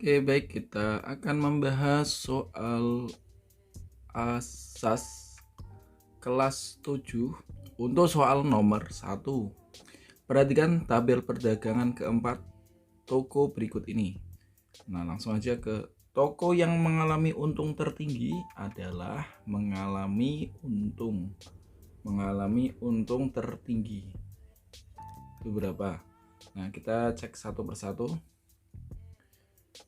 Oke, baik, kita akan membahas soal asas kelas 7 untuk soal nomor 1. Perhatikan tabel perdagangan keempat toko berikut ini. Nah, langsung aja ke toko yang mengalami untung tertinggi adalah mengalami untung tertinggi. Itu berapa? Nah, kita cek satu persatu.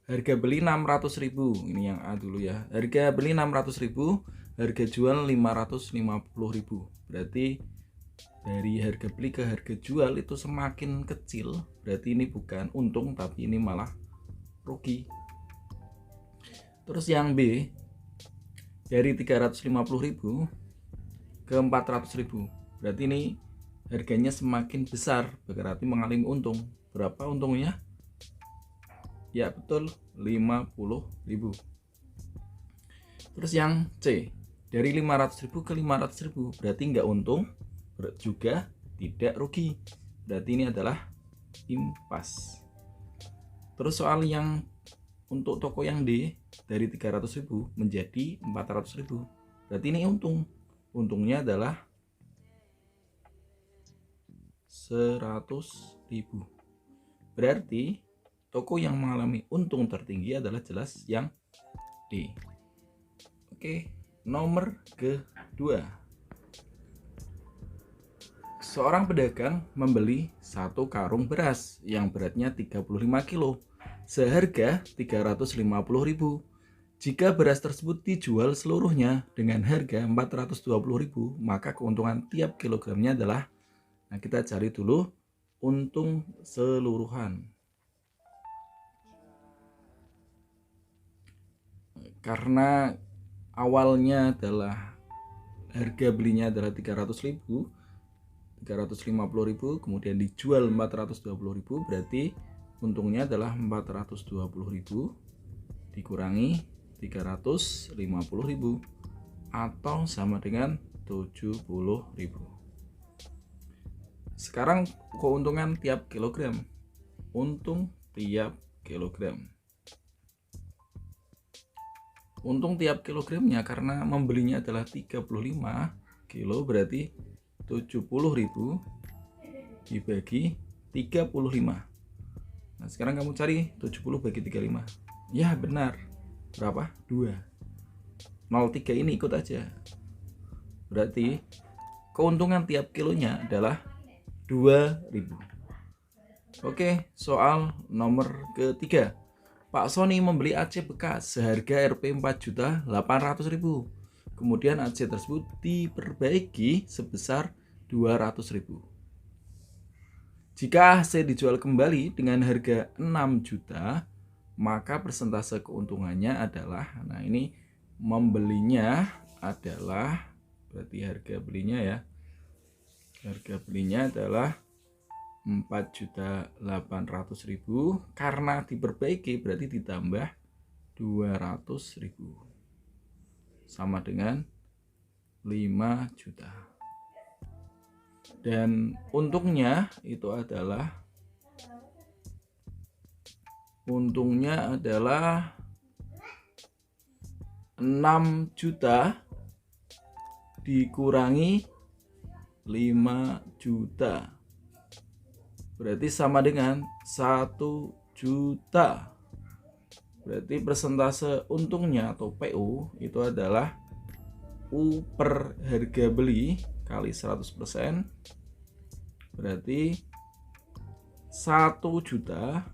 Harga beli 600.000, ini yang A dulu ya. Harga beli 600.000, harga jual 550.000. Berarti dari harga beli ke harga jual itu semakin kecil, berarti ini bukan untung tapi ini malah rugi. Terus yang B, dari 350.000 ke 400.000, berarti ini harganya semakin besar, berarti mengalami untung. Berapa untungnya? Ya betul, 50.000. Terus yang C, dari 500.000 ke 500.000, berarti nggak untung, juga tidak rugi. Berarti ini adalah impas. Terus soal yang untuk toko yang D, dari 300.000 menjadi 400.000, berarti ini untung. Untungnya adalah 100.000. Berarti toko yang mengalami untung tertinggi adalah jelas yang D. Oke, nomor kedua. Seorang pedagang membeli satu karung beras yang beratnya 35 kilo seharga 350.000. Jika beras tersebut dijual seluruhnya dengan harga 420.000, maka keuntungan tiap kilogramnya adalah, nah kita cari dulu untung seluruhan. Karena awalnya adalah harga belinya adalah 300.000, 350.000, kemudian dijual 420.000, berarti untungnya adalah 420.000 dikurangi 350.000 atau sama dengan 70.000. Sekarang keuntungan tiap kilogram. Untung tiap kilogram. Untung tiap kilogramnya karena membelinya adalah 35 kilo, berarti 70.000 dibagi 35. Nah, sekarang kamu cari 70 bagi 35. Ya, benar. Berapa? 2. 03 ini ikut aja. Berarti keuntungan tiap kilonya adalah 2.000. Oke, soal nomor ketiga. Pak Sony membeli AC bekas seharga Rp 4.800.000. Kemudian AC tersebut diperbaiki sebesar 200.000. Jika AC dijual kembali dengan harga 6 juta, maka persentase keuntungannya adalah, nah ini membelinya adalah, berarti harga belinya ya. Harga belinya adalah 4.800.000, karena diperbaiki berarti ditambah 200.000 sama dengan 5 juta. Dan untungnya adalah 6 juta dikurangi 5 juta. Berarti sama dengan 1 juta. Berarti persentase untungnya atau PU itu adalah U per harga beli kali 100%. Berarti 1 juta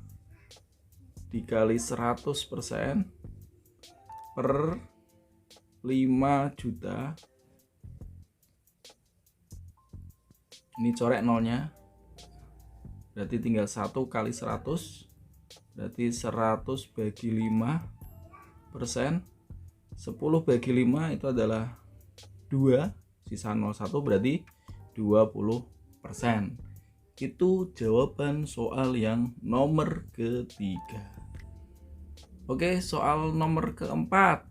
dikali 100% per 5 juta. Ini coret nolnya. Berarti tinggal 1 kali 100, berarti 100 bagi 5%, 10 bagi 5 itu adalah 2, sisa 01 berarti 20%. Itu jawaban soal yang nomor ketiga. Oke, soal nomor keempat.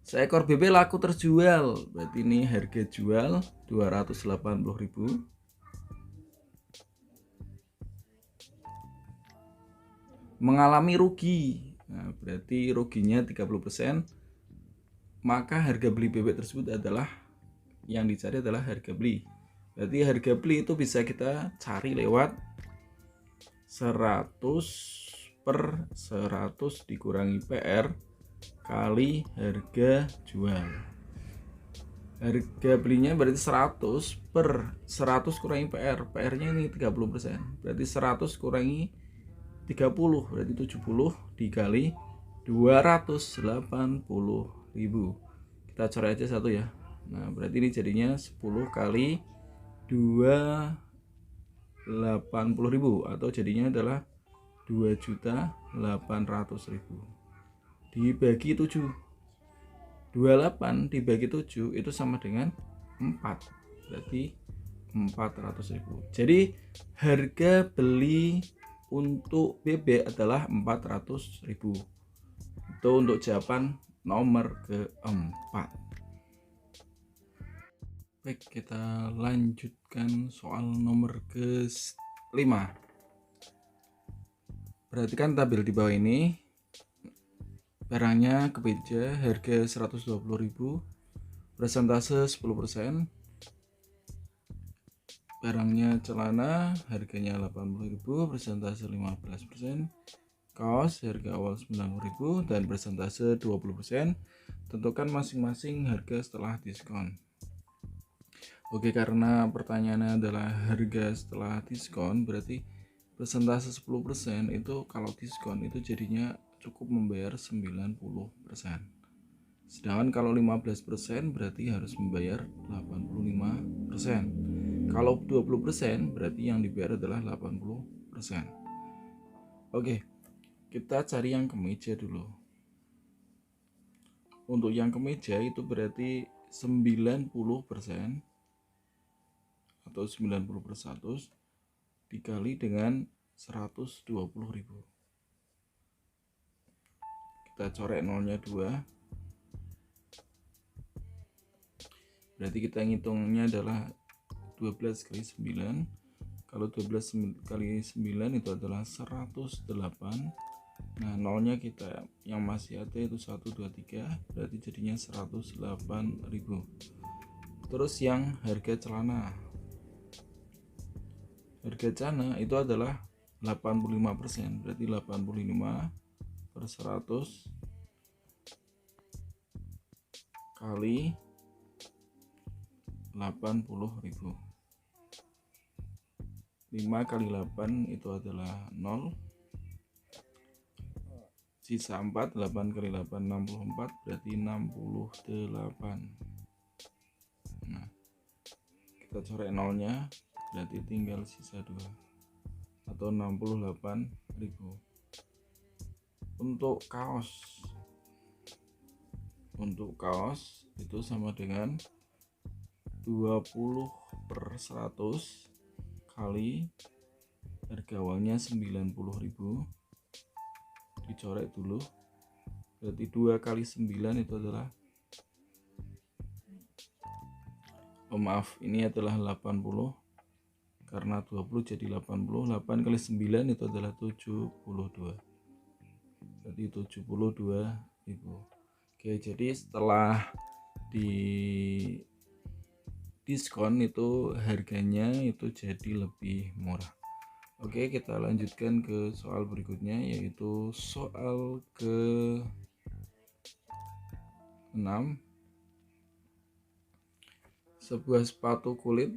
Seekor bebek laku terjual, berarti ini harga jual 280.000. Mengalami rugi Nah, berarti ruginya 30%. Maka harga beli bebek tersebut adalah yang dicari adalah harga beli. Berarti harga beli itu bisa kita cari lewat 100 per 100 dikurangi PR kali harga jual. Harga belinya berarti 100 per 100 kurangi PR. PR-nya ini 30%. Berarti 100 kurangi 30, berarti 70 dikali 280.000. Kita coret aja satu ya. Nah, berarti ini jadinya 10 kali 280.000 atau jadinya adalah 2.800.000 dibagi 7. 28 dibagi 7 itu sama dengan 4. Berarti 400.000. Jadi harga beli untuk bebek adalah 400.000. Itu untuk jawaban nomor keempat. Baik, kita lanjutkan soal nomor ke-5. Perhatikan tabel di bawah ini. Barangnya kemeja harga 120.000, persentase 10%. Barangnya celana harganya 80.000, persentase 15%. Kaos harga awal 90.000 dan persentase 20%. Tentukan masing-masing harga setelah diskon. Oke, karena pertanyaannya adalah harga setelah diskon, berarti persentase 10% itu kalau diskon itu jadinya cukup membayar 90%. Sedangkan kalau 15% berarti harus membayar 85%. Kalau 20% berarti yang dibayar adalah 80%. Oke, kita cari yang kemeja dulu. Untuk yang kemeja itu berarti 90% atau 90% dikali dengan 120.000. Kita coret nolnya 2. Berarti kita ngitungnya adalah 12 kali 9. Kalau 12 kali 9 itu adalah 108. Nah, nolnya kita yang masih ada itu 1, 2, 3. Berarti jadinya 108.000. Terus yang harga celana. Harga celana itu adalah 85%. Berarti 85 per 100 kali 80.000. 5 kali 8 itu adalah 0. Sisa 4, 8 kali 8 64, berarti 68. Nah, kita coret nolnya, berarti tinggal sisa 2 atau 68.000. Untuk kaos itu sama dengan 20 per 100 kali harga awalnya 90.000, dicoret dulu, berarti 2 kali 9 itu adalah ini adalah 80, karena 20 jadi 80. 8 kali 9 itu adalah 72, berarti 72.000. Oke, jadi setelah di diskon itu harganya itu jadi lebih murah. Oke, kita lanjutkan ke soal berikutnya, yaitu soal ke-6. Sebuah sepatu kulit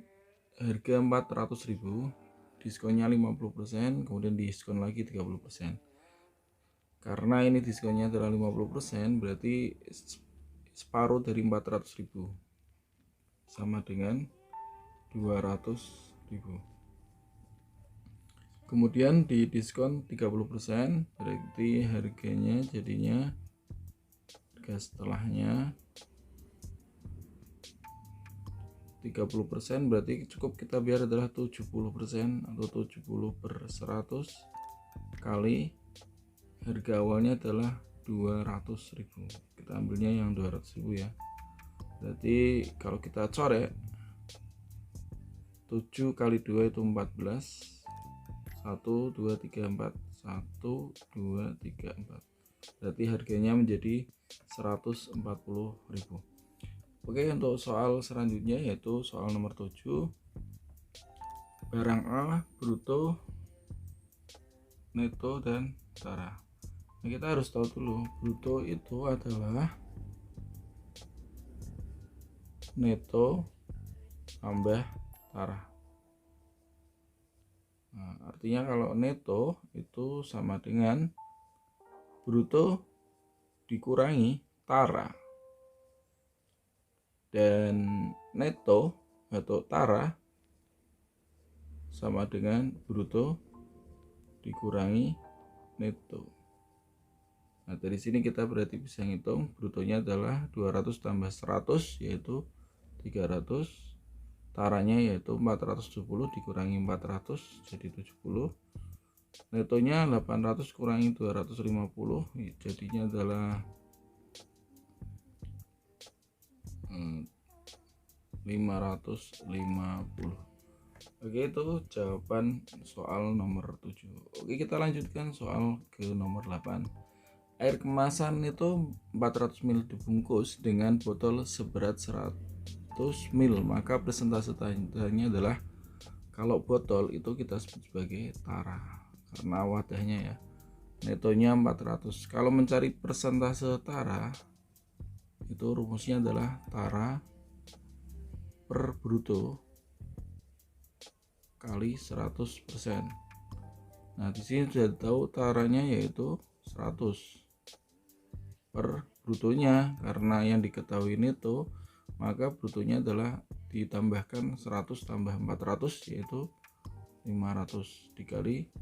harga 400.000, diskonnya 50%, kemudian diskon lagi 30%. Karena ini diskonnya adalah 50%, berarti separuh dari 400.000 sama dengan 200.000. Kemudian di diskon 30%, berarti harganya jadinya harga setelahnya 30%, berarti cukup kita biar adalah 70% atau 70 per 100 kali harga awalnya adalah 200.000. Kita ambilnya yang 200.000 ya. Berarti kalau kita coret 7 kali 2 itu 14. 1, 2, 3, 4. 1, 2, 3, 4. berarti harganya menjadi 140.000. Oke, untuk soal selanjutnya yaitu soal nomor 7. Barang A bruto, neto, dan tara. Nah, kita harus tahu dulu bruto itu adalah neto tambah tara. Nah, artinya kalau neto itu sama dengan bruto dikurangi tara, dan neto atau tara sama dengan bruto dikurangi neto. Nah, dari sini kita berarti bisa ngitung brutonya adalah 200 tambah 100 yaitu 300, taranya yaitu 470 dikurangi 400 jadi 70, netonya 800 kurangi 250 jadinya adalah 550. Oke, itu jawaban soal nomor 7. Oke, kita lanjutkan soal ke nomor 8. Air kemasan itu 400 ml dibungkus dengan botol seberat 100 ml, maka persentase tanahnya adalah, kalau botol itu kita sebut sebagai tara karena wadahnya ya. Netonya 400. Kalau mencari persentase tara itu rumusnya adalah tara per bruto kali 100%. Nah, di sini sudah tahu taranya yaitu 100 per brutonya, karena yang diketahui neto, maka brutonya adalah ditambahkan 100 tambah 400 yaitu 500 dikali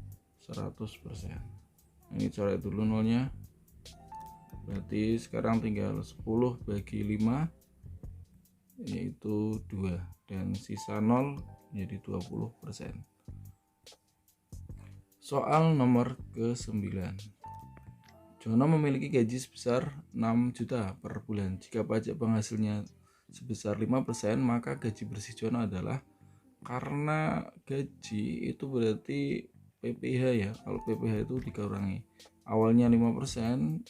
100%. Ini coret dulu nolnya, berarti sekarang tinggal 10 bagi 5 yaitu 2, dan sisa 0 menjadi 20%. Soal nomor ke-9. Jono memiliki gaji sebesar 6 juta per bulan. Jika pajak penghasilnya sebesar 5%, maka gaji bersih Jono adalah, karena gaji itu berarti PPh ya. Kalau PPh itu dikurangi awalnya 5%,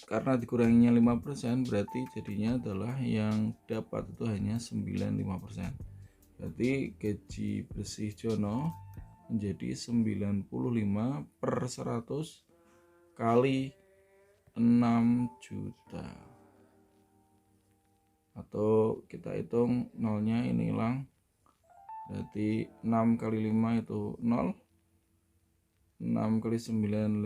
karena dikuranginya 5% berarti jadinya adalah yang dapat itu hanya 95%. Berarti gaji bersih Jono menjadi 95 per 100 kali 6 juta, atau kita hitung nolnya ini hilang, berarti 6 kali 5 itu 0, 6 kali 9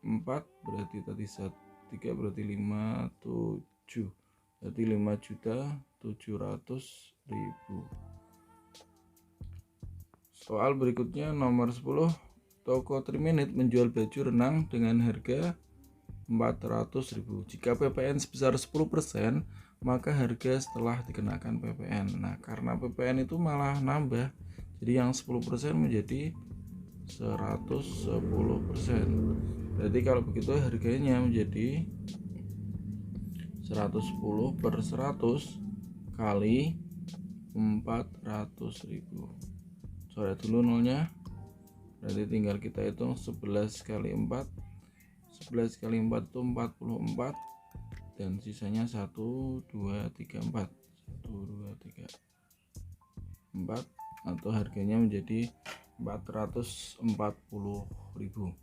54, berarti tadi 3 berarti 57, berarti 5.700.000. Soal berikutnya nomor 10. Toko 3 Minute menjual baju renang dengan harga 400.000. Jika PPN sebesar 10%, maka harga setelah dikenakan PPN. Nah, karena PPN itu malah nambah, jadi yang 10% menjadi 110%. Berarti kalau begitu harganya menjadi 110 per 100 kali 400.000. Coret dulu nolnya, berarti tinggal kita hitung 11 kali 4. 11 kali 4 itu 44, dan sisanya 1 2 3 4 1 2 3 4, atau harganya menjadi 440.000.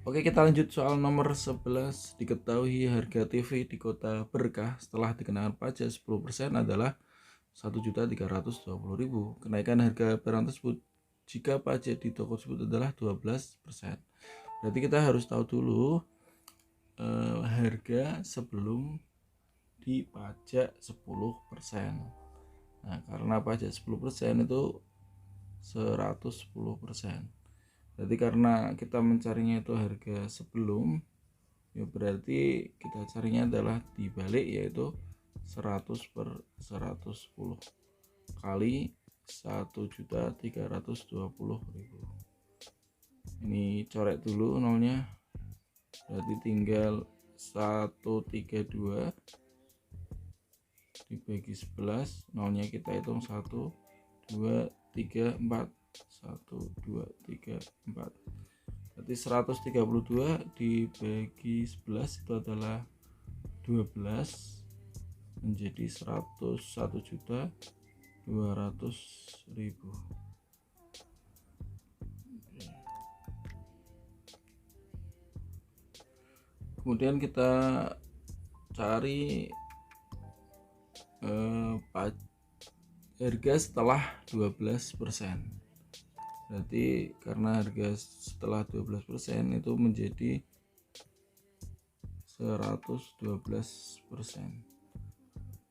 Oke, kita lanjut soal nomor 11. Diketahui harga TV di Kota Berkah setelah dikenakan pajak 10% adalah 1.320.000. Kenaikan harga barang tersebut jika pajak di toko tersebut adalah 12%. Berarti kita harus tahu dulu harga sebelum dipajak 10%. Nah, karena pajak 10% itu 110%. Berarti karena kita mencarinya itu harga sebelum, ya berarti kita carinya adalah dibalik, yaitu 100 per 110 kali 1.320.000. Ini coret dulu nolnya, berarti tinggal 132 dibagi 11, nolnya kita hitung 1 2 3 4 1 2 3 4, Berarti 132 dibagi 11 itu adalah 12, menjadi 101.200.000. Kemudian kita cari harga setelah 12%. Berarti karena harga setelah 12% itu menjadi 112%.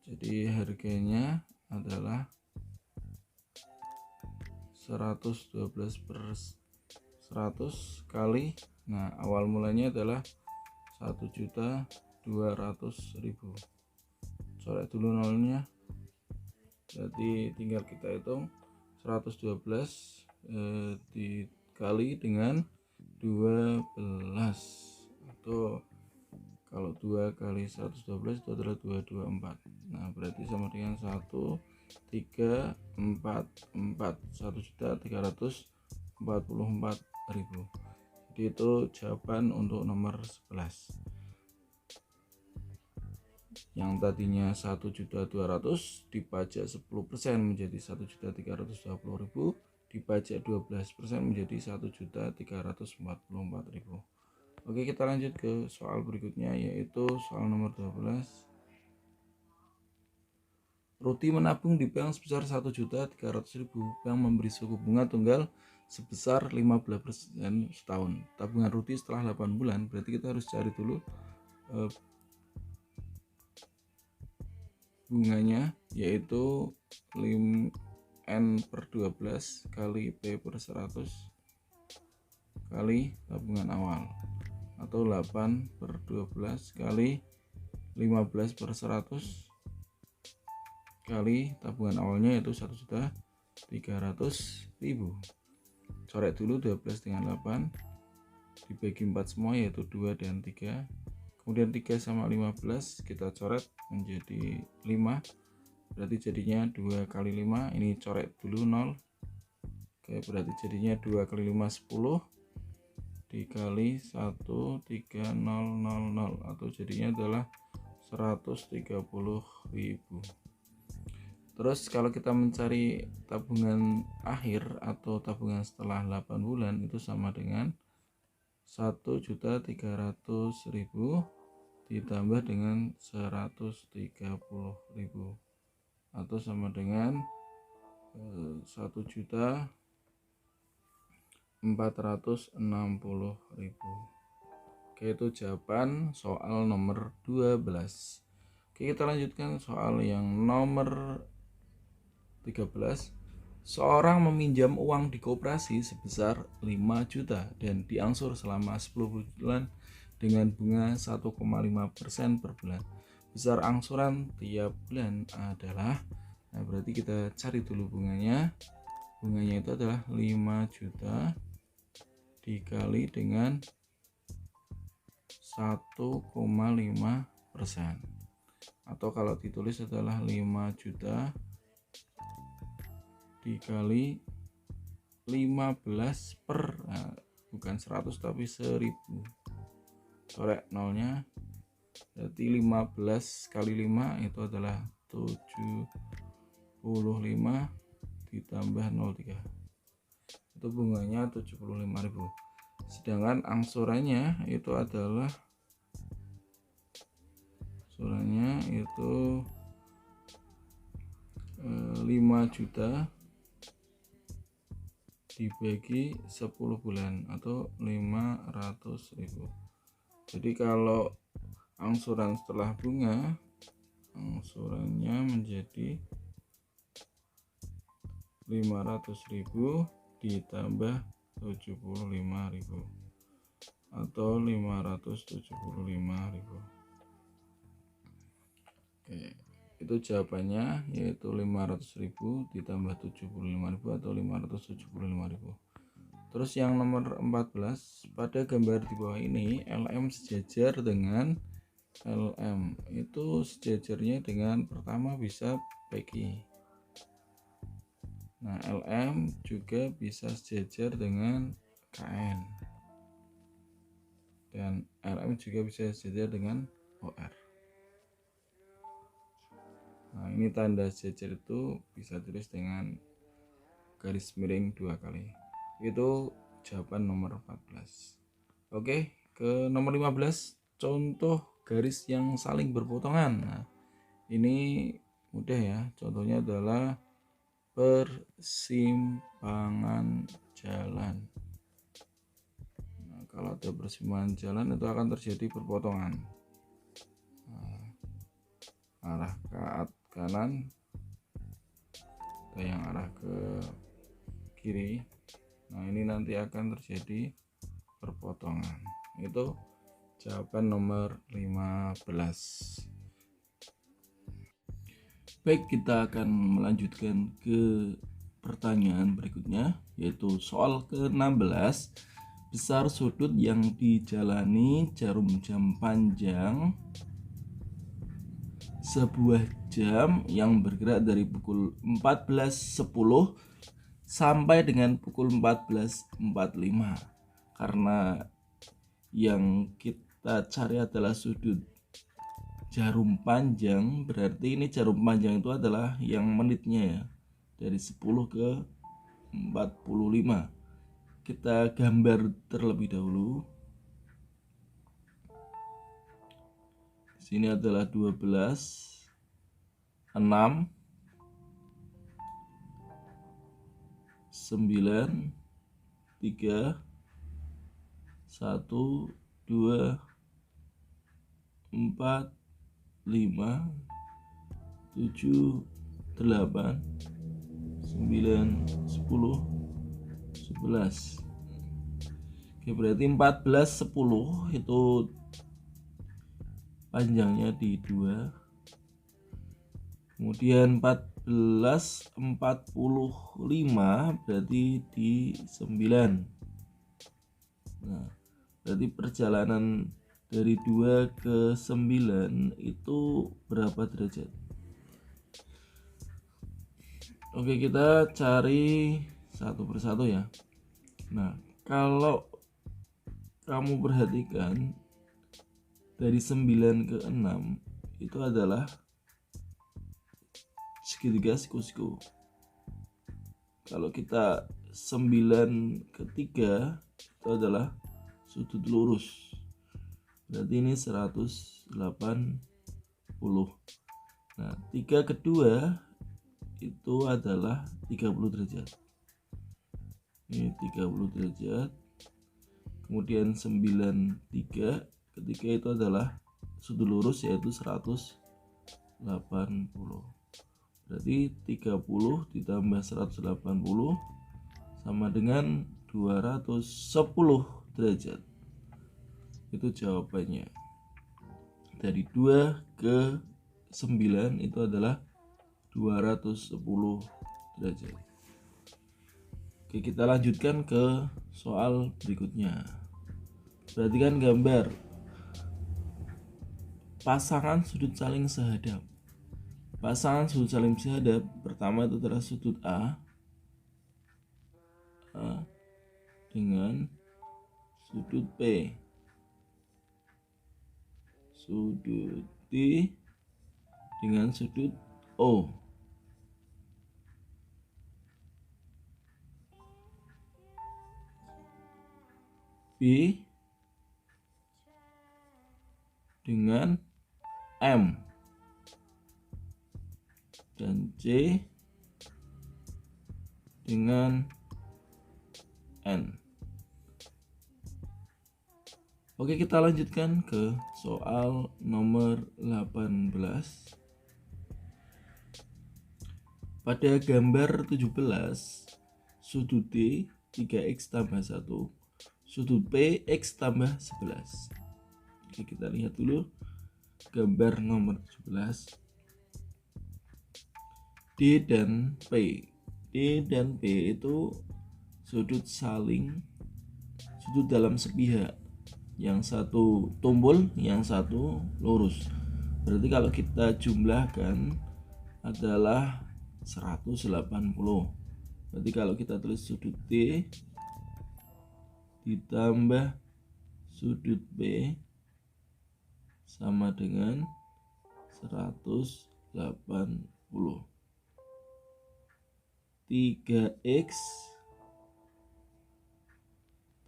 Jadi harganya adalah 112 per 100 kali, nah awal mulanya adalah 1.200.000. Coret dulu nolnya, berarti tinggal kita hitung 112 dikali dengan 12, atau kalau 2 kali 112 itu adalah 224. Nah berarti sama dengan 1.344, 1.344.000. Jadi itu jawaban untuk nomor 11. Yang tadinya 1.200.000 dipajak 10% menjadi 1.320.000, dipajak 12% menjadi 1.344.000. Oke, kita lanjut ke soal berikutnya, yaitu soal nomor 12. Ruti menabung di bank sebesar 1.300.000. Bank memberi suku bunga tunggal sebesar 15% setahun. Tabungan Ruti setelah 8 bulan, berarti kita harus cari dulu bunganya, yaitu N/12 kali P per 100 kali tabungan awal, atau 8/12 kali 15 per 100 kali tabungan awalnya, yaitu 1.300.000. Coret dulu 12 dengan 8 dibagi 4 semua, yaitu 2 dan 3. Kemudian 3 sama 15 kita coret menjadi 5, berarti jadinya 2 kali 5. Ini coret dulu 0. Oke, berarti jadinya 2 kali 5 10 dikali 1, 3000, atau jadinya adalah 130.000. Terus kalau kita mencari tabungan akhir atau tabungan setelah 8 bulan, itu sama dengan 1.300.000 ditambah dengan 130.000, atau sama dengan 1.460.000. Oke, itu jawaban soal nomor 12. Oke, kita lanjutkan soal yang nomor 13. Seorang meminjam uang di koperasi sebesar 5 juta dan diangsur selama 10 bulan dengan bunga 1,5% per bulan. Besar angsuran tiap bulan adalah, nah berarti kita cari dulu bunganya. Bunganya itu adalah 5 juta dikali dengan 1,5%, atau kalau ditulis adalah 5 juta dikali 15 per, nah, bukan 100 tapi 1000. Coret nolnya, berarti 15 kali 5 itu adalah 75 ditambah 03, itu bunganya 75.000. Sedangkan angsurannya itu adalah 5 juta dibagi 10 bulan, atau 500.000. Jadi kalau angsuran setelah bunga, angsurannya menjadi 500.000 ditambah 75.000, atau 575.000. Oke, itu jawabannya, yaitu 500.000 ditambah 75.000 atau 575.000. Terus yang nomor 14, pada gambar di bawah ini LM sejajar dengan LM, itu sejajarnya dengan pertama bisa PQ. Nah LM juga bisa sejajar dengan KN. dan RM juga bisa sejajar dengan OR. Nah, ini tanda sejajar itu bisa tulis dengan garis miring 2 kali. Itu jawaban nomor 14. Oke, ke nomor 15, contoh garis yang saling berpotongan. Nah, ini mudah ya. Contohnya adalah persimpangan jalan. Nah, kalau ada persimpangan jalan itu akan terjadi perpotongan. Nah, arah ke kanan atau yang arah ke kiri. Nah, ini nanti akan terjadi perpotongan. Itu jawaban nomor 15. Baik, kita akan melanjutkan ke pertanyaan berikutnya, yaitu soal ke-16. Besar sudut yang dijalani jarum jam panjang sebuah jam yang bergerak dari pukul 14.10 sampai dengan pukul 14.45. Karena yang kita cari adalah sudut jarum panjang, berarti ini jarum panjang itu adalah yang menitnya ya, dari 10 ke 45. Kita gambar terlebih dahulu. Di sini adalah 12, 6, 9, 3, 1, 2, 4, 5, 7, 8, 9, 10, 11. Oke, berarti 14.10 itu panjangnya di 2. Kemudian 14.45 berarti di 9. Nah, berarti perjalanan dari 2 ke 9 itu berapa derajat? Oke, kita cari satu persatu ya. Nah, kalau kamu perhatikan dari 9 ke 6 itu adalah segitiga siku-siku. Kalau kita 9 ke 3 itu adalah sudut lurus. Berarti ini 180. Nah, 3 ke 2 itu adalah 30 derajat. Ini 30 derajat. Kemudian 93 ketika itu adalah sudut lurus, yaitu 180. Berarti 30 ditambah 180 sama dengan 210 derajat. Itu jawabannya. Dari 2 ke 9 itu adalah 210 derajat. Oke, kita lanjutkan ke soal berikutnya. Perhatikan gambar pasangan sudut saling sehadap. Pasangan sudut saling sehadap pertama itu adalah sudut A dengan sudut P, sudut D dengan sudut O. B dengan M dan C dengan N. Oke, kita lanjutkan ke soal nomor 18. Pada gambar 17, sudut D 3x tambah 1, sudut P x tambah 11. Oke, kita lihat dulu gambar nomor 17. D dan P. D dan P itu sudut dalam sepihak. Yang satu tumpul, yang satu lurus. Berarti kalau kita jumlahkan adalah 180. Berarti kalau kita tulis sudut D ditambah sudut B sama dengan 180. 3x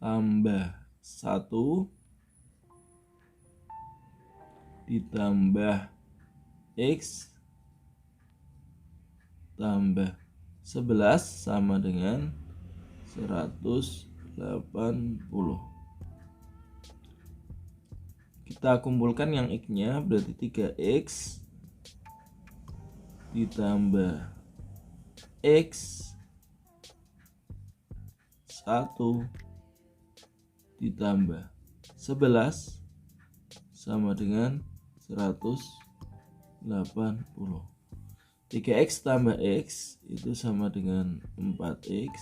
tambah 1 ditambah x tambah 11 sama dengan 180. Kita kumpulkan yang x-nya, berarti 3x ditambah x 1 ditambah 11 sama dengan 180. 3x tambah x itu sama dengan 4x.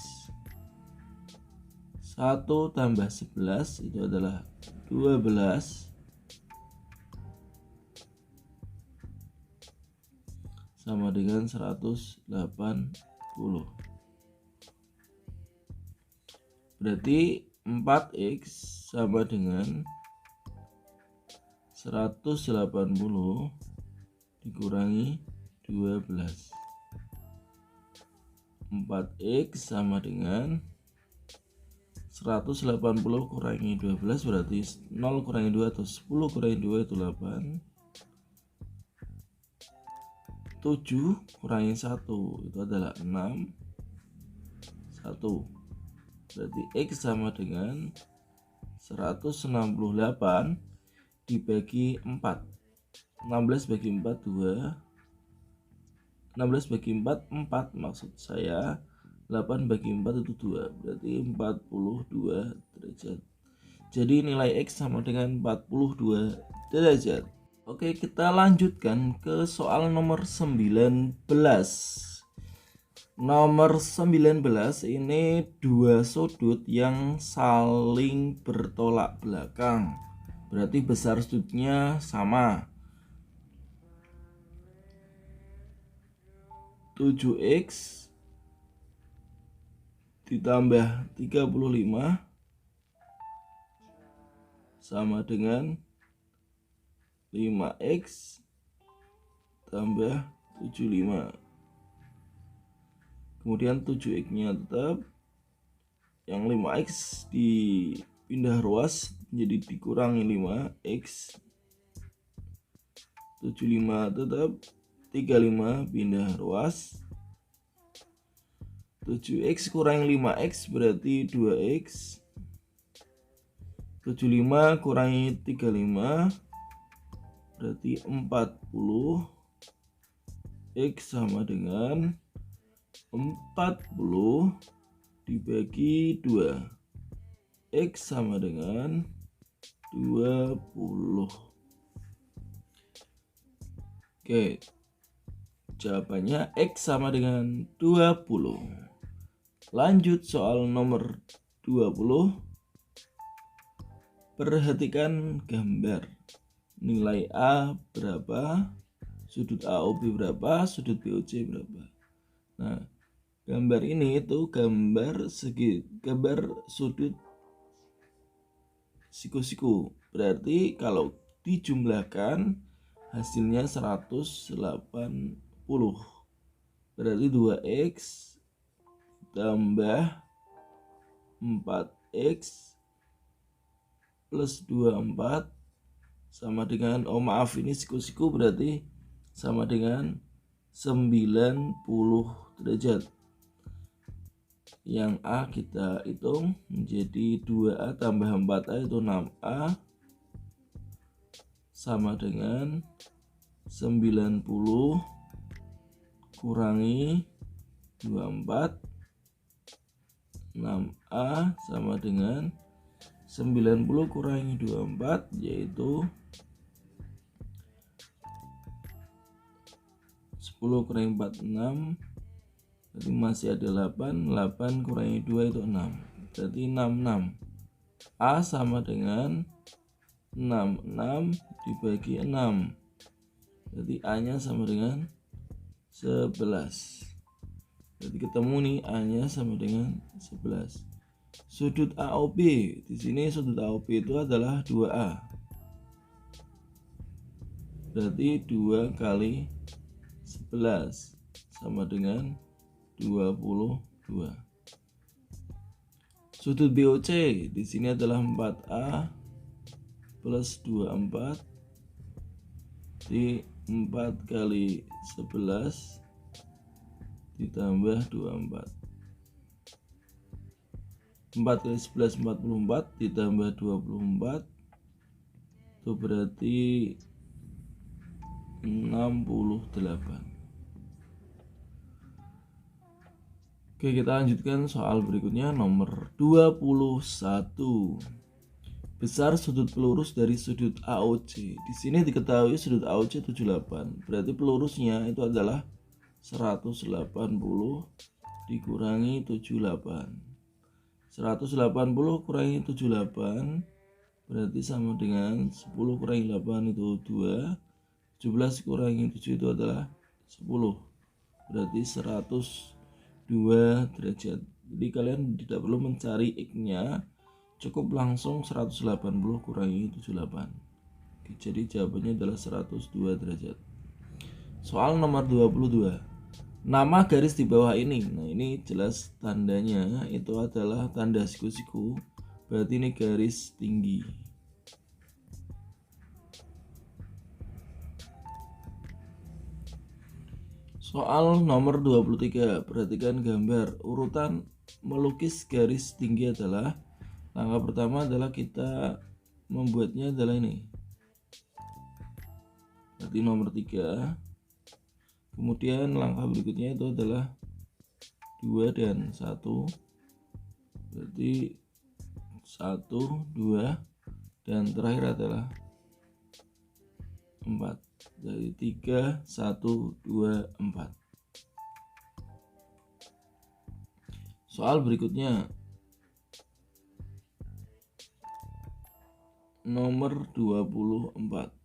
1 tambah 11 itu adalah 12 sama dengan 180. Berarti 4x sama dengan 180 dikurangi 12. 4x sama dengan 180 kurangi 12 berarti 0 kurangi 2 atau 10 kurangi 2 itu 8. 7 kurangi 1 itu adalah 6. 1 berarti x sama dengan 168 dibagi 4. 16 bagi 4 2. 16 bagi 4 4 maksud saya. 8 bagi 4 itu 2, berarti 42 derajat. Jadi nilai x sama dengan 42 derajat. Oke, kita lanjutkan ke soal nomor 19. Nomor 19 ini dua sudut yang saling bertolak belakang. Berarti besar sudutnya sama. 7x ditambah 35 sama dengan 5x tambah 75. Kemudian 7x nya tetap, yang 5x dipindah ruas jadi dikurangi 5x. 75 tetap, 35 pindah ruas. 7x kurangi 5x berarti 2x. 75 kurangi 35 berarti 40. X sama dengan 40 dibagi 2. X sama dengan 20. Oke, jawabannya X sama dengan 20. Lanjut soal nomor 20. Perhatikan gambar. Nilai A berapa, sudut AOB berapa, sudut BOC berapa. Nah, gambar ini itu gambar sudut siku-siku. Berarti kalau dijumlahkan hasilnya 180. Berarti 2x tambah 4x plus 24 sama dengan, oh maaf ini siku-siku berarti sama dengan 90 derajat. Yang A kita hitung menjadi 2A tambah 4A itu 6A sama dengan 90 kurangi 24. 6A sama dengan 90 kurangi 24 yaitu 10 kurangi 4 6. Jadi masih ada 8. 8 kurangi 2 itu 6. Berarti 66. A sama dengan 66 dibagi 6. Jadi A nya sama dengan 11. Jadi ketemu nih A nya sama dengan 11. Sudut AOB, di sini sudut AOB itu adalah 2A. Berarti 2 kali 11 sama dengan 22. Sudut BOC di sini adalah 4A plus 24 di 4 kali 11 ditambah 24. 4 kali 11 44 ditambah 24 itu berarti 68. Oke, kita lanjutkan soal berikutnya nomor 21. Besar sudut pelurus dari sudut AOC. Di sini diketahui sudut AOC 78. Berarti pelurusnya itu adalah 180 dikurangi 78. 180 kurangi 78 berarti sama dengan 10 kurangi 8 itu 2. 17 kurangi 7 itu adalah 10. Berarti 102 derajat. Jadi kalian tidak perlu mencari X-nya, cukup langsung 180 kurangi 78. Oke, jadi jawabannya adalah 102 derajat. Soal nomor 22. Nama garis di bawah ini. Nah, ini jelas tandanya itu adalah tanda siku-siku. Berarti ini garis tinggi. Soal nomor 23. Perhatikan gambar. Urutan melukis garis tinggi adalah, langkah pertama adalah kita membuatnya adalah ini. Berarti nomor 3. Kemudian langkah berikutnya itu adalah 2 dan 1. Berarti 1, 2 dan terakhir adalah 4. Dari 3, 1, 2, 4. Soal berikutnya nomor 24.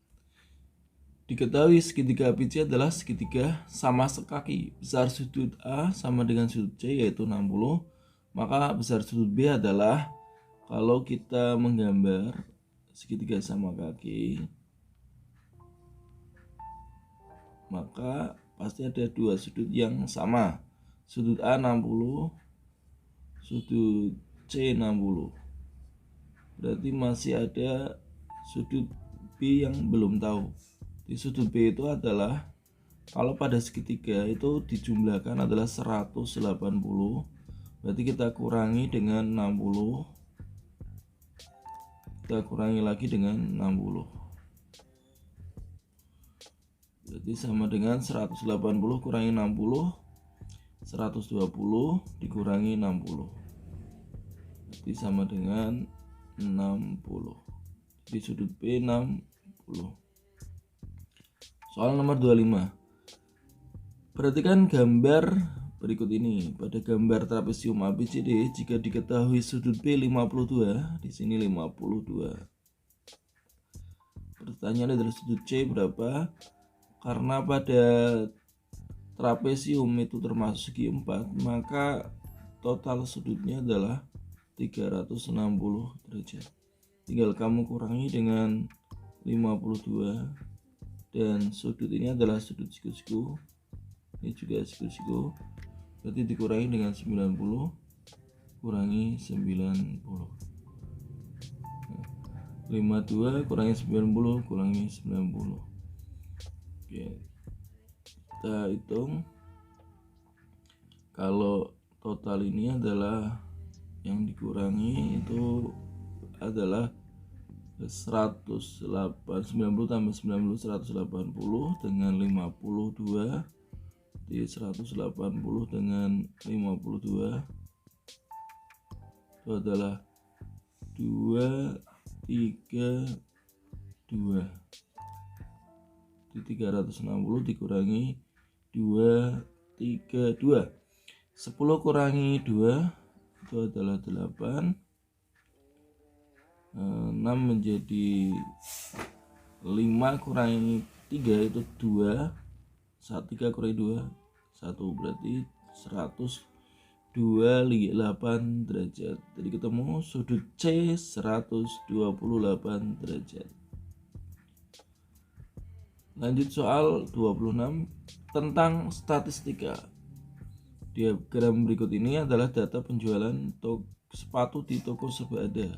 Diketahui segitiga ABC adalah segitiga sama sekaki. Besar sudut A sama dengan sudut C yaitu 60. Maka besar sudut B adalah, kalau kita menggambar segitiga sama kaki, maka pasti ada dua sudut yang sama. Sudut A 60, sudut C 60. Berarti masih ada sudut B yang belum tahu. Di sudut B itu adalah, kalau pada segitiga itu dijumlahkan adalah 180. Berarti kita kurangi dengan 60. Kita kurangi lagi dengan 60. Berarti sama dengan 180 kurangi 60, 120 dikurangi 60. Berarti sama dengan 60. Jadi sudut B 60. Soal nomor 25. Perhatikan gambar berikut ini. Pada gambar trapesium ABCD, jika diketahui sudut B 52, di sini 52. Pertanyaannya adalah sudut C berapa? Karena pada trapesium itu termasuk segi 4, maka total sudutnya adalah 360 derajat. Tinggal kamu kurangi dengan 52, dan sudut ini adalah sudut siku-siku, ini juga siku-siku, berarti dikurangi dengan 90 kurangi 90. 52 kurangi 90 kurangi 90. Oke, kita hitung. Kalau total ini adalah yang dikurangi itu adalah 90 tambah 90 180 dengan 52 di 180 dengan 52 itu adalah 2 3 2. 360 dikurangi 2 3 2. 10 kurangi 2 itu adalah 8. 6 menjadi 5 kurangi 3 itu 2. 3 kurangi 2 1, berarti 120 28 derajat. Jadi ketemu sudut C 128 derajat. Lanjut soal 26 tentang statistika. Diagram berikut ini adalah data penjualan sepatu di toko Sebada.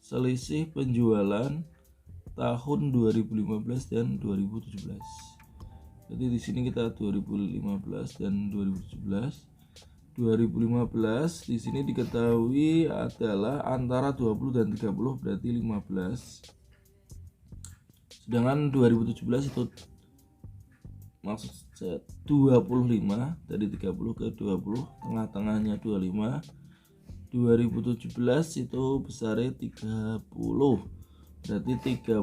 Selisih penjualan tahun 2015 dan 2017. Jadi di sini kita 2015 dan 2017. 2015 di sini diketahui adalah antara 20 dan 30 berarti 15. Sedangkan 2017 itu maksud saya 25, dari 30 ke 20, tengah-tengahnya 25. 2017 itu besarnya 30. Berarti 30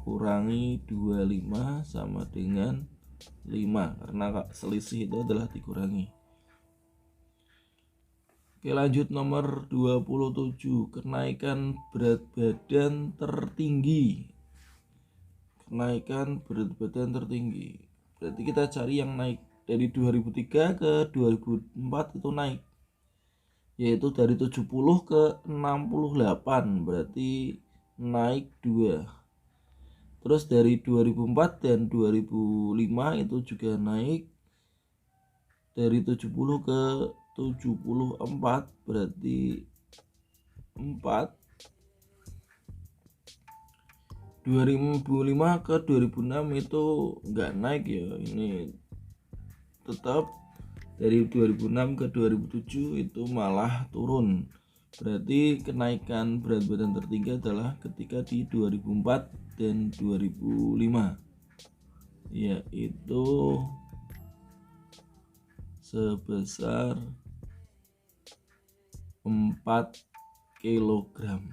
kurangi 25 sama dengan 5, karena selisih itu adalah dikurangi. Oke, lanjut nomor 27, kenaikan berat badan tertinggi. Kenaikan berat badan tertinggi. Berarti kita cari yang naik dari 2003 ke 2004 itu naik. Yaitu dari 70 ke 68, berarti naik 2. Terus dari 2004 dan 2005 itu juga naik dari 70 ke 74, berarti 4. 2005 ke 2006 itu enggak naik ya, ini tetap. Dari 2006 ke 2007 itu malah turun. Berarti kenaikan berat badan tertinggi adalah ketika di 2004 dan 2005, yaitu sebesar 4 kilogram.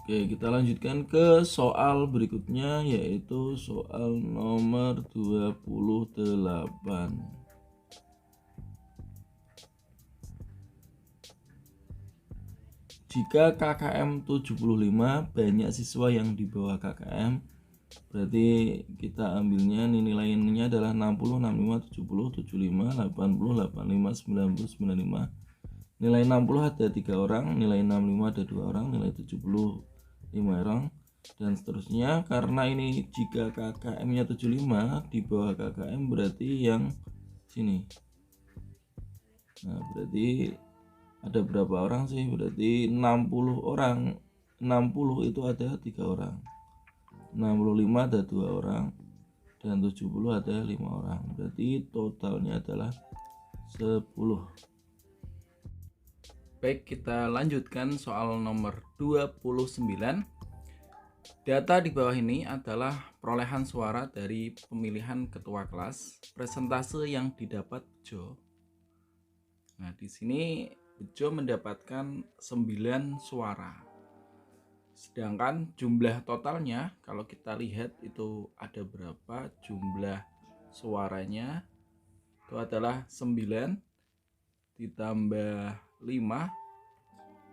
Oke, kita lanjutkan ke soal berikutnya, yaitu soal nomor 28. Jika KKM 75 banyak siswa yang di bawah KKM, berarti kita ambilnya nilainya adalah 60, 65, 70, 75, 80, 85, 90, 95. Nilai 60 ada 3 orang, nilai 65 ada 2 orang, nilai 70 5 orang, dan seterusnya. Karena ini jika KKM-nya 75, di bawah KKM berarti yang sini. Nah, berarti ada berapa orang sih? Berarti 60 orang. 60 itu ada 3 orang. 65 ada 2 orang, dan 70 ada 5 orang. Berarti totalnya adalah 10. Baik, kita lanjutkan soal nomor 29. Data di bawah ini adalah perolehan suara dari pemilihan ketua kelas, persentase yang didapat Bejo. Nah, di sini Bejo mendapatkan 9 suara. Sedangkan jumlah totalnya kalau kita lihat itu ada berapa jumlah suaranya, itu adalah 9 ditambah 5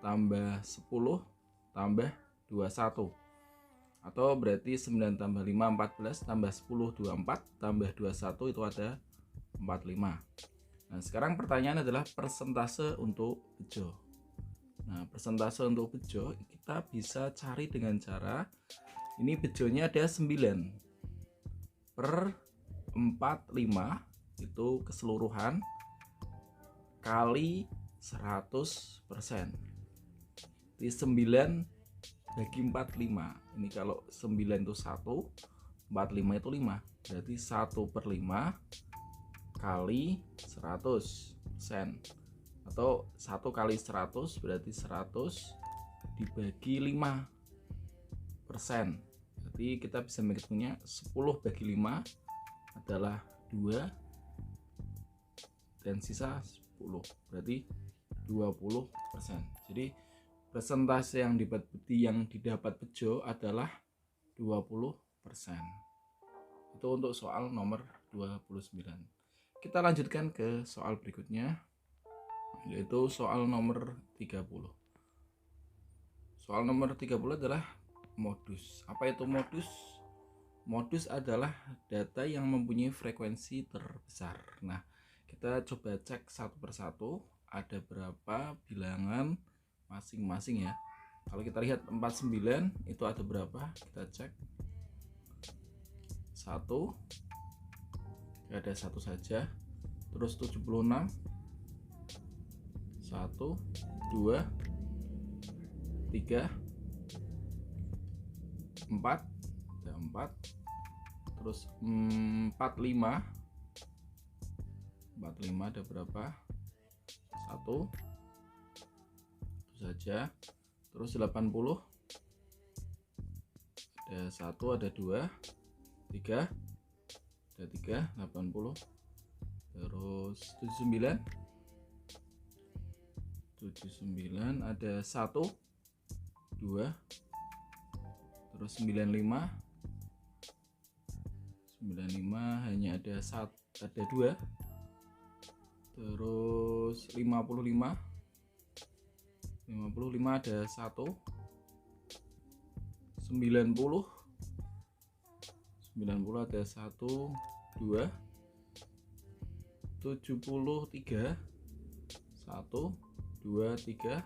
tambah 10 tambah 21, atau berarti 9 tambah 5 14 tambah 10 24 tambah 21 itu ada 45. Nah, sekarang pertanyaan adalah persentase untuk Bejo. Nah, persentase untuk Bejo kita bisa cari dengan cara ini, Bejonya ada 9 per 45 itu keseluruhan kali 100%. Di 9 bagi 45. Ini kalau 9 itu 1, 45 itu 5. Berarti 1/5 kali 100%. Atau 1 kali 100 berarti 100 dibagi 5%. Berarti kita bisa menghitungnya 10 bagi 5 adalah 2 dan sisa 10, berarti 20%. Jadi persentase yang didapat Bejo adalah 20%. Itu untuk soal nomor 29. Kita lanjutkan ke soal berikutnya, yaitu soal nomor 30. Soal nomor 30 adalah modus. Apa itu modus? Modus adalah data yang mempunyai frekuensi terbesar. Nah, kita coba cek satu persatu ada berapa bilangan masing-masing ya. Kalau kita lihat 49 itu ada berapa? Kita cek. 1 ada satu saja. Terus 76 1 2 3 4 ada 4. Terus 45 ada berapa? 1 itu saja. Terus 80 ada 1 ada 2 3 ada 3 80. Terus 79 ada 1 2. Terus 95 hanya ada 2. Terus 55 ada 1. 90 ada 1 2. 73 1 2 3.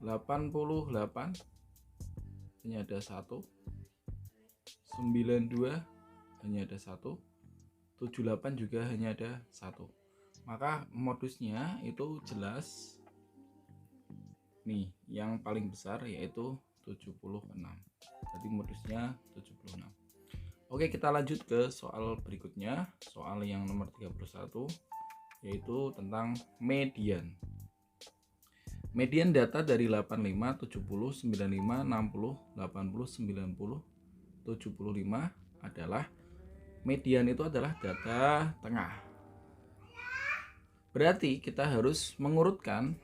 88 hanya ada 1. 92 hanya ada 1. 78 juga hanya ada 1. Maka modusnya itu jelas nih, yang paling besar yaitu 76. Jadi modusnya 76. Oke, kita lanjut ke soal berikutnya, soal yang nomor 31, yaitu tentang median. Median data dari 85, 70, 95, 60, 80, 90, 75 adalah median itu adalah data tengah. Berarti kita harus mengurutkan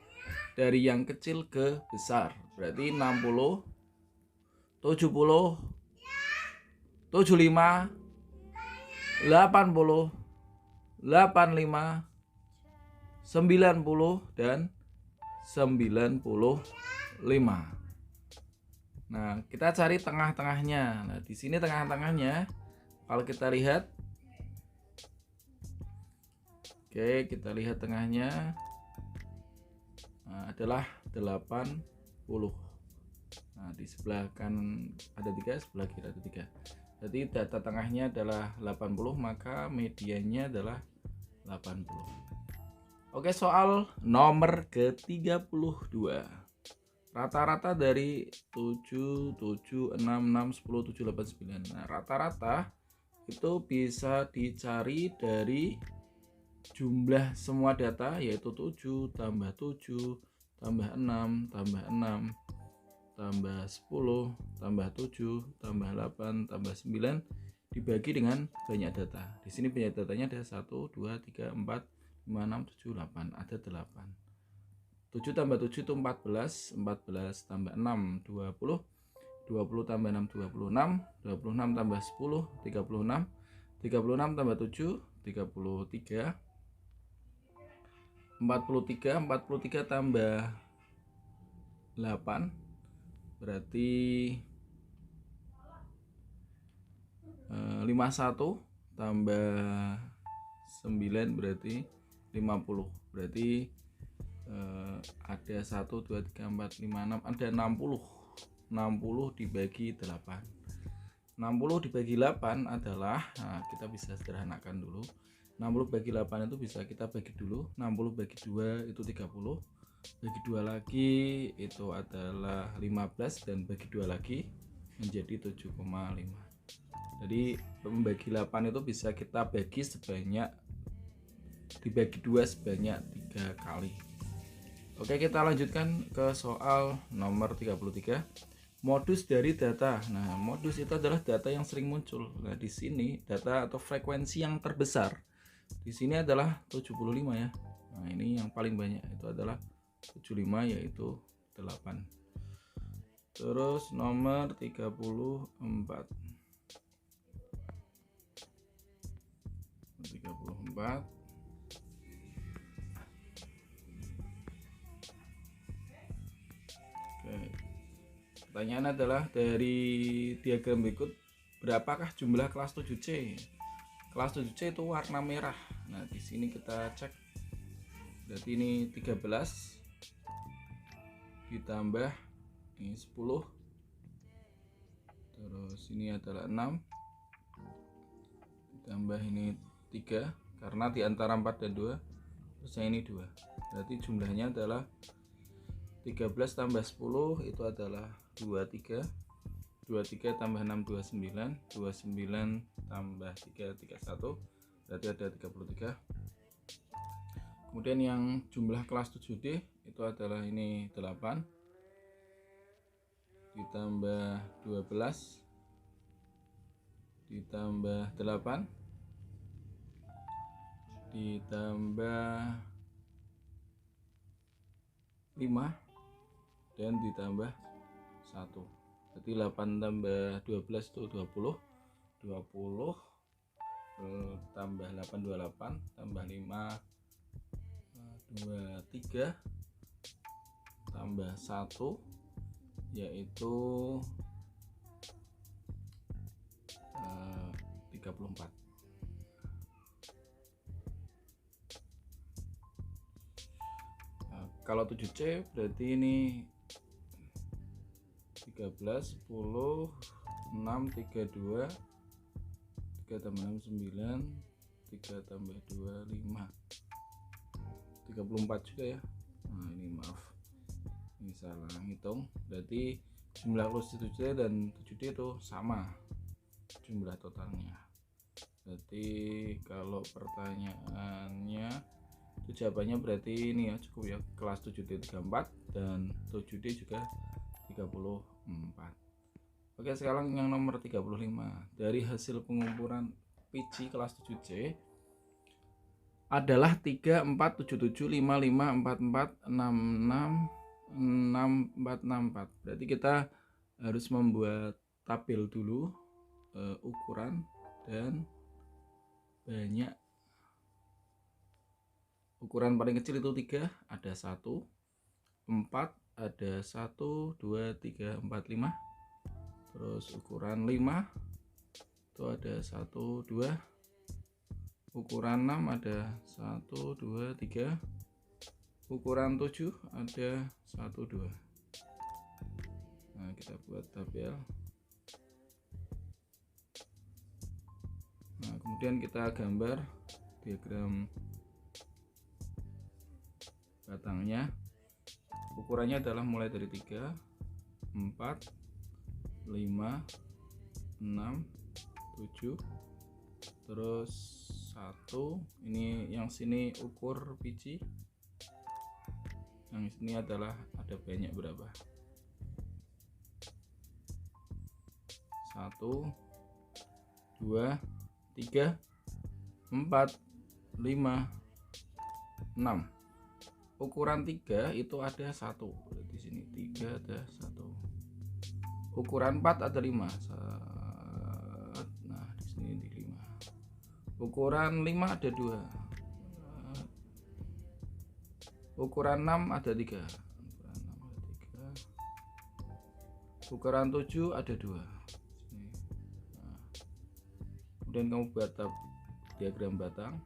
dari yang kecil ke besar. Berarti 60, 70, 75, 80, 85, 90 dan 95. Nah, kita cari tengah-tengahnya. Nah, di sini tengah-tengahnya kalau kita lihat, oke, kita lihat tengahnya adalah 80. Nah, di sebelah kanan ada 3, sebelah kiri ada 3. Jadi data tengahnya adalah 80, maka mediannya adalah 80. Oke, soal nomor ke-32. Rata-rata dari 7, 7, 6, 6, 10, 7, 8, 9. Nah, rata-rata itu bisa dicari dari jumlah semua data, yaitu 7 tambah 7 tambah 6 tambah 6 tambah 10 tambah 7 tambah 8 tambah 9 dibagi dengan banyak data. Di sini banyak datanya ada 1 2 3 4 5 6 7 8, ada 8. 7 tambah 7 itu 14, 14 tambah 6 20, 20 tambah 6 26, 26 tambah 10 36, 36 tambah 7 33, 43 tambah 8 berarti 51 tambah 9 berarti 50. Berarti ada 1 2 3 4 5 6, ada 60. 60 dibagi 8. 60 dibagi 8 adalah, nah, kita bisa sederhanakan dulu. 60 bagi 8 itu bisa kita bagi dulu. 60 bagi 2 itu 30. Bagi 2 lagi itu adalah 15, dan bagi 2 lagi menjadi 7,5. Jadi membagi 8 itu bisa kita bagi sebanyak, dibagi 2 sebanyak 3 kali. Oke, kita lanjutkan ke soal nomor 33. Modus dari data. Nah, modus itu adalah data yang sering muncul. Nah, di sini data atau frekuensi yang terbesar di sini adalah 75 ya. Nah, ini yang paling banyak itu adalah 75, yaitu 8. Terus nomor 34. 34. Oke. Pertanyaan adalah dari diagram berikut, berapakah jumlah kelas 7C? Kelas 7C itu warna merah. Nah, di sini kita cek. Berarti ini 13 ditambah ini 10. Terus ini adalah 6 ditambah ini 3, karena di antara 4 dan 2 terusnya ini 2. Berarti jumlahnya adalah 13 tambah 10 itu adalah 23. 23 tambah 6 29, 29 tambah 3 31, berarti ada 33. Kemudian yang jumlah kelas 7D itu adalah ini 8 ditambah 12 ditambah 8 ditambah 5 dan ditambah 1. Berarti 8 tambah 12 itu 20. 20 tambah 8 28 tambah 5 23 tambah 1 yaitu 34. Kalau 7C berarti ini 13 10 6 32 3 tambah 6 9 3 tambah 2 5 34 juga ya. Nah, ini maaf, ini salah ngitung. Berarti jumlah kelas 7C dan 7D itu sama jumlah totalnya. Berarti kalau pertanyaannya itu jawabannya berarti ini ya, cukup ya, kelas 7D 34 dan 7D juga 34. Oke, sekarang yang nomor 35. Dari hasil pengukuran PICI kelas 7C adalah 3 4 7 7 5 5 4 4 6 6 6 4 6 4. Berarti kita harus membuat tabel dulu, ukuran dan banyak. Ukuran paling kecil itu 3, ada 1, 4 ada 1 2 3 4 5. Terus ukuran 5 itu ada 1 2. Ukuran 6 ada 1 2 3. Ukuran 7 ada 1 2. Nah, kita buat tabel. Nah, kemudian kita gambar diagram batangnya. Ukurannya adalah mulai dari 3 4 5 6 7, terus 1. Ini yang sini ukur biji, yang sini adalah ada banyak berapa, 1 2 3 4 5 6. Ukuran 3 itu ada 1, berarti di sini 3 ada 1. Ukuran 4 ada 5. Nah, di sini di 5. Ukuran 5 ada 2. Ukuran 6 ada 3. Ukuran 7 ada 2. Nah, kemudian kamu buat diagram batang.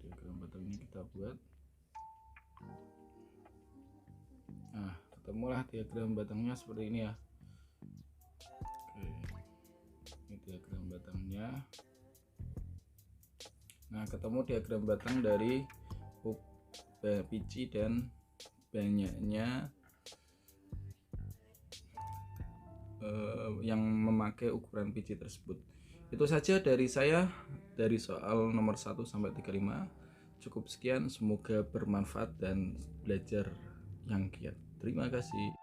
Diagram batang ini kita buat. Nah, ketemulah diagram batangnya seperti ini ya. Oke, ini diagram batangnya. Nah, ketemu diagram batang dari biji dan banyaknya yang memakai ukuran biji tersebut. Itu saja dari saya, dari soal nomor 1 sampai 35. Cukup sekian, semoga bermanfaat dan belajar yang giat. Terima kasih.